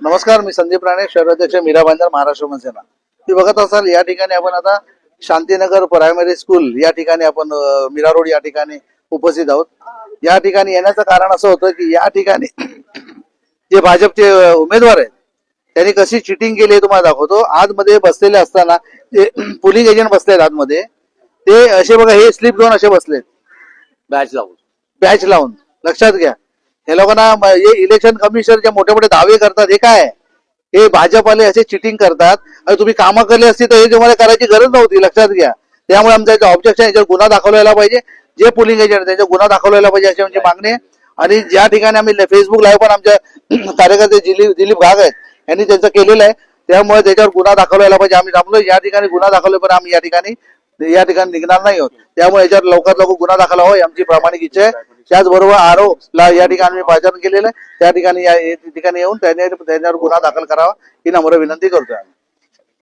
नमस्कार, मी संदीप राणे, शहराध्यक्ष मीरा भाईंदर, महाराष्ट्र मनसेना. तुम्ही बघत असाल या ठिकाणी आपण आता शांतीनगर प्रायमरी स्कूल या ठिकाणी आपण मीरा रोड या ठिकाणी उपस्थित आहोत. या ठिकाणी येण्याचं कारण असं होतं की या ठिकाणी जे भाजपचे उमेदवार आहेत त्यांनी कशी चिटिंग केली हे तुम्हाला दाखवतो. आतमध्ये बसलेले असताना जे पोलिंग एजंट बसलेत आतमध्ये, ते असे बघा, हे स्लिप घेऊन असे बसलेत बॅच लावून. लक्षात घ्या, हे लोकांना हे इलेक्शन कमिशनर जे मोठे मोठे दावे करतात, हे काय आहे? हे भाजपवाले असे चिटिंग करतात. आणि तुम्ही कामं केली असती तर हे तुम्हाला करायची गरज नव्हती. लक्षात घ्या. त्यामुळे आमचा याचा ऑब्जेक्शन, याच्यावर गुन्हा दाखवला पाहिजे. जे पोलिंग एजंट त्यांच्यावर गुन्हा दाखवला पाहिजे अशी आमची मागणी आहे. आणि ज्या ठिकाणी आम्ही फेसबुक लाईव्ह पण आमच्या कार्यकर्ते दिलीप घाग आहेत यांनी त्यांचं केलेलं आहे, त्यामुळे त्याच्यावर गुन्हा दाखवला पाहिजे. आम्ही थांबलो या ठिकाणी गुन्हा दाखवले, पण आम्ही या ठिकाणी निघणार नाही आहोत. त्यामुळे याच्यावर लवकर गुन्हा दाखल व्हावा ही आमची प्रामाणिक इच्छा आहे. त्याचबरोबर आरोला या ठिकाणी पाचारण केलेलं आहे, त्या ठिकाणी येऊन त्याच्यावर गुन्हा दाखल करावा ही नम्र विनंती करतोय.